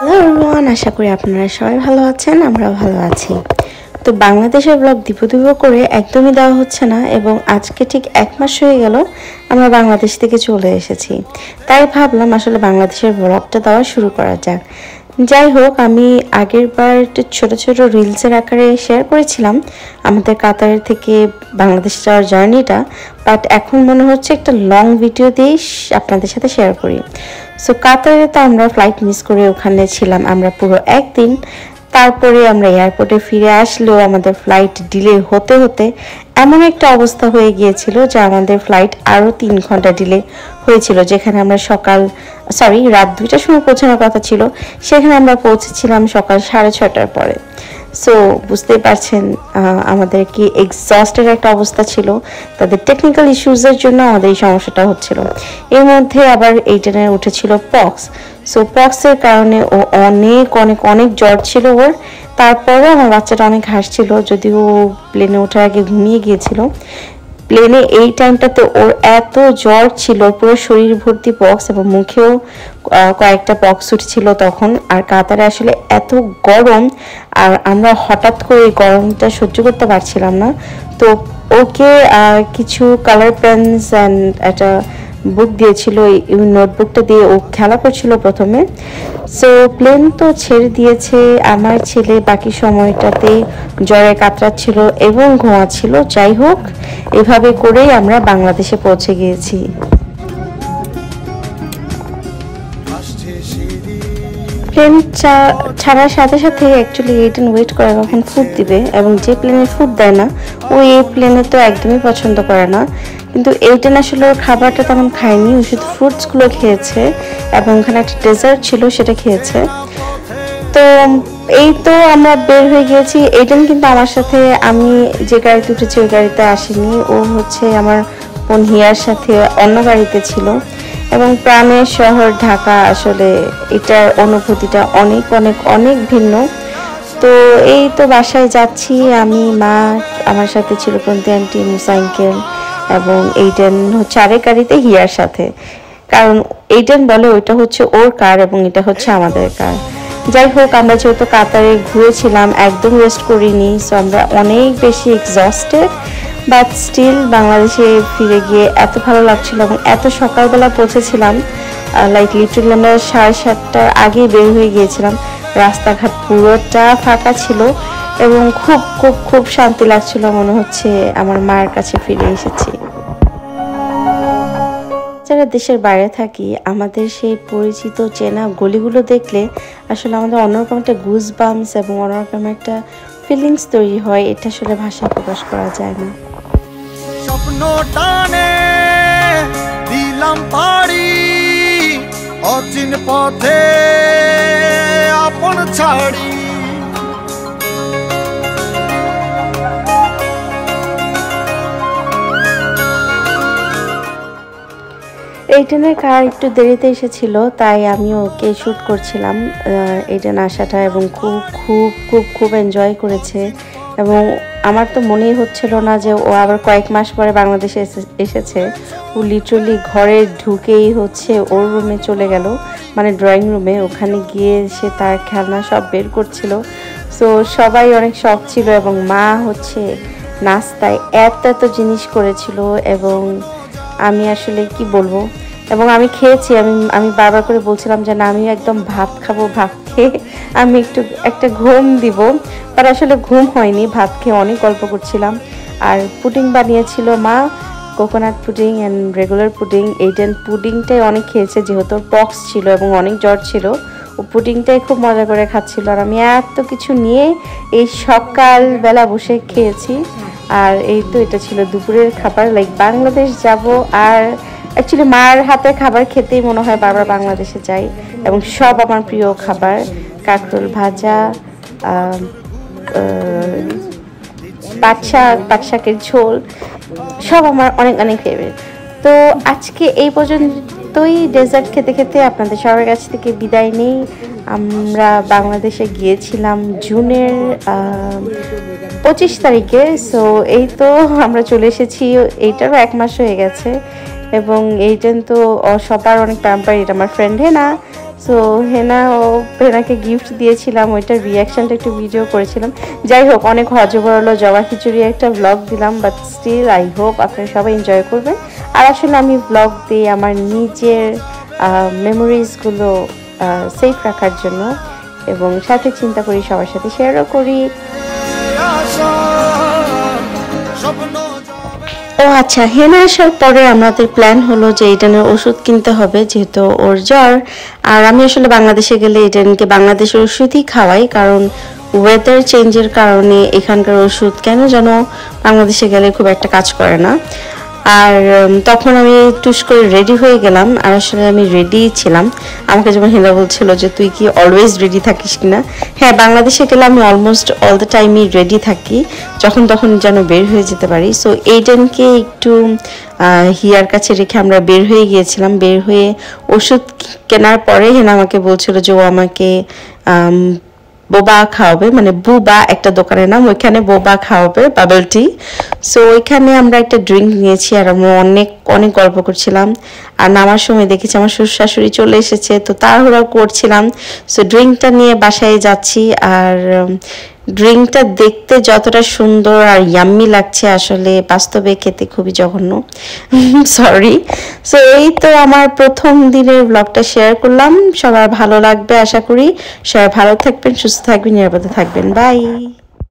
Hello everyone, আশা করি আপনারা সবাই ভালো আছেন। আমরাও ভালো আছি। তো বাংলাদেশের ব্লগ দিপো করে একদমই দেওয়া হচ্ছে না, এবং আজকে ঠিক 1 মাস হয়ে গেল আমরা বাংলাদেশ থেকে চলে এসেছি। তাই ভাবলাম আসলে বাংলাদেশের ব্লগটা দেওয়া শুরু করা যাক। যাই হোক, আমি আগের বার একটু ছোটো ছোটো রিলসের আকারে শেয়ার করেছিলাম আমাদের কাতারের থেকে বাংলাদেশ যাওয়ার জার্নিটা, বাট এখন মনে হচ্ছে একটা লং ভিডিও দিয়েই আপনাদের সাথে শেয়ার করি। সো কাতারে তো আমরা ফ্লাইট মিস করে ওখানে ছিলাম আমরা পুরো একদিন। তারপরে আমরা এয়ারপোর্টে ফিরে আসলেও আমাদের ফ্লাইট ডিলে হতে হতে এমন একটা অবস্থা হয়ে গিয়েছিল যে আমাদের ফ্লাইট আরও 3 ঘন্টা ডিলে হয়েছিল। যেখানে আমরা রাত 2টার সময় পৌঁছানোর কথা ছিল, সেখানে আমরা পৌঁছেছিলাম সকাল 6:30টার পরে। সো বুঝতেই পারছেন আমাদের কি এক্সস্টেড একটা অবস্থা ছিল। তাদের টেকনিক্যাল ইস্যুজের জন্য আমাদের এই সমস্যাটা হচ্ছিল। এর মধ্যে আবার এইটানে উঠেছিল পক্স। সো পক্সের কারণে ও অনেক অনেক অনেক জ্বর ছিল ওর। তারপরে আমার বাচ্চাটা অনেক হাসছিল, যদিও প্লেনে ওঠার আগে ঘুমিয়ে গিয়েছিল। প্লেনে এই টাইমটাতে ওর এত জ্বর ছিল, পুরো শরীর ভর্তি পক্স, এবং মুখেও কয়েকটা পক্স উঠছিল তখন। আর কাতারে আসলে এত গরম, আর আমরা হঠাৎ করে এই গরমটা সহ্য করতে পারছিলাম না। তো ওকে কিছু কালার পেন্স অ্যান্ড একটা বুক দিয়েছিল। এই নোটবুকটা দিয়ে ও খেলা করছিল প্রথমে। সো প্লেন তো ছেড়ে দিয়েছে, আমার ছেলে বাকি সময়টাতে জ্বরে কাতরাচ্ছিল এবং ঘুমাচ্ছিল। যাই হোক, এভাবে করেই আমরা বাংলাদেশে পৌঁছে গিয়েছি। প্লেন ছাড়ার সাথে সাথে অ্যাকচুয়ালি এইটেন ওয়েট করে কখন ফুড দিবে, এবং যে প্লেনে ফুড দেয় না ও এই প্লেনে তো একদমই পছন্দ করে না। কিন্তু এইটেন আসলে ওর খাবারটা তেমন খায়নি, ও শুধু ফ্রুটসগুলো খেয়েছে এবং ওখানে একটা ডেজার্ট ছিল সেটা খেয়েছে। তো এই তো আমরা বের হয়ে গিয়েছি। এইটেন কিন্তু আমার সাথে, আমি যে গাড়িতে উঠেছি ওই গাড়িতে আসেনি, ও হচ্ছে আমার বোন হিয়ার সাথে অন্য গাড়িতে ছিল। এবং প্রাণের শহর ঢাকা, আসলে এটার অনুভূতিটা অনেক অনেক অনেক ভিন্ন। তো এই তো বাসায় যাচ্ছি আমি, মা, আমার সাথে ছিল প্রন্তি আন্টি, মুসা আঙ্কেল, এবং এইটেন হচ্ছে আরেক গাড়িতে হিয়ার সাথে। কারণ এইটেন বলে ওইটা হচ্ছে ওর কার এবং এটা হচ্ছে আমাদের কার। যাই হোক, আমরা যেহেতু কাতারে ঘুরেছিলাম, একদম রেস্ট করিনি, সো আমরা অনেক বেশি এক্সস্টেড। বাট স্টিল বাংলাদেশে ফিরে গিয়ে এত ভালো লাগছিল, এবং এত সকালবেলা পৌঁছেছিলাম, লাইক লিটারালি আমরা 7:30টার আগেই বের হয়ে গিয়েছিলাম। রাস্তাঘাট পুরোটা ফাঁকা ছিল এবং খুব খুব খুব শান্তি লাগছিল, মনে হচ্ছে আমার মায়ের কাছে ফিরে এসেছি। যারা দেশের বাইরে থাকি, আমাদের সেই পরিচিত চেনা গলিগুলো দেখলে আসলে আমাদের অন্যরকম একটা গুজ বাম্পস এবং অন্যরকম একটা ফিলিংস তৈরি হয়। এটা আসলে ভাষায় প্রকাশ করা যায় না। স্বপ্ন টানে দিলাম পাড়ি অচিন পথে আপন ছাড়ি। এইটেনের কার একটু দেরিতে এসেছিল, তাই আমি ওকে শ্যুট করছিলাম এইটেন আসাটা, এবং খুব খুব খুব খুব এনজয় করেছে। এবং আমার তো মনেই হচ্ছিল না যে ও আবার কয়েক মাস পরে বাংলাদেশে এসেছে। ও লিটারালি ঘরে ঢুকেই হচ্ছে ওর রুমে চলে গেল, মানে ড্রয়িং রুমে। ওখানে গিয়ে সে তার খেলনা সব বের করছিল। সো সবাই অনেক শখ ছিল, এবং মা হচ্ছে নাস্তায় এত এত জিনিস করেছিল, এবং আমি আসলে কি বলবো। এবং আমি খেয়েছি, আমি বারবার করে বলছিলাম যে না, আমি একদম ভাত খাবো, ভাত খেয়ে আমি একটা ঘুম দিব। আর আসলে ঘুম হয়নি, ভাত খেয়ে অনেক গল্প করছিলাম। আর পুডিং বানিয়েছিল মা, coconut pudding and regular pudding. এইটেন পুডিংটাই অনেক খেয়েছে, যেহেতু পক্স ছিল এবং অনেক জ্বর ছিল, ও পুডিংটাই খুব মজা করে খাচ্ছিল। আর আমি এত কিছু নিয়ে এই সকালবেলা বসে খেয়েছি। আর এই তো এটা ছিল দুপুরের খাবার। লাইক বাংলাদেশ যাব, আর অ্যাকচুয়ালি মার হাতের খাবার খেতেই মনে হয় বারবার বাংলাদেশে যাই। এবং সব আমার প্রিয় খাবার, কাঁকরোল ভাজা, পাট শাকের ঝোল, সব আমার অনেক অনেক ফেভারিট। তো আজকে এই পর্যন্তই ডেজার্ট খেতে খেতে আপনাদের সবার কাছ থেকে বিদায় নেই। আমরা বাংলাদেশে গিয়েছিলাম জুনের 25 তারিখে। সো এই তো আমরা চলে এসেছি, এইটারও 1 মাস হয়ে গেছে। এবং এইটেন তো সবার অনেক প্যাম্পার, এটা আমার ফ্রেন্ডে না। সো হেনাকে গিফট দিয়েছিলাম, ওইটার রিয়াকশনটা একটু ভিডিও করেছিলাম। যাই হোক, অনেক হজবরল জবা খিচুড়ি একটা ব্লগ দিলাম, বাট স্টিল আই হোপ আপনারা সবাই এনজয় করবেন। আর আসলে আমি ব্লগ দিই আমার নিজের মেমোরিজগুলো সেফ রাখার জন্য, এবং সাথে চিন্তা করি সবার সাথে শেয়ারও করি। ও আচ্ছা, হেনা আসার পরে আমাদের প্ল্যান হলো যে ইডেনের ওষুধ কিনতে হবে, যেহেতু ওর জ্বর। আর আমি আসলে বাংলাদেশে গেলে ইডেনকে বাংলাদেশের ওষুধই খাওয়াই, কারণ ওয়েদার চেঞ্জের কারণে এখানকার ওষুধ কেন যেন বাংলাদেশে গেলে খুব একটা কাজ করে না। আর তখন আমি টুস করে রেডি হয়ে গেলাম, আর আসলে আমি রেডি ছিলাম। আমাকে যেমন হেনা বলছিল যে তুই কি অলওয়েজ রেডি থাকিস কিনা। হ্যাঁ, বাংলাদেশে গেলে আমি অলমোস্ট অল দ্য টাইমই রেডি থাকি, যখন তখন যেন বের হয়ে যেতে পারি। সো এইডেনকে একটু হিয়ার কাছে রেখে আমরা বের হয়ে গিয়েছিলাম। বের হয়ে ওষুধ কেনার পরে হেনা আমাকে বলছিল যে ও আমাকে বোবা খাওয়াবে, মানে বুবা একটা দোকানের নাম, ওইখানে বোবা খাওয়াবে, বাবল টি। সো ওইখানে আমরা একটা ড্রিঙ্ক নিয়েছি, আর আমরা অনেক অনেক গল্প করছিলাম। আর নামার সময় দেখেছি আমার শ্বশুর শাশুড়ি চলে এসেছে, তো তাড়াহুড়া করছিলাম। সো ড্রিঙ্কটা নিয়ে বাসায় যাচ্ছি, আর ড্রিঙ্কটা দেখতে যতটা সুন্দর আর ইয়াম্মি লাগছে, আসলে বাস্তবে খেতে খুবই জঘন্য, সরি। সো এই তো আমার প্রথম দিনের ব্লগটা শেয়ার করলাম। সবার ভালো লাগবে আশা করি। সবাই ভালো থাকবেন, সুস্থ থাকবেন, নিরাপদে থাকবেন। বাই।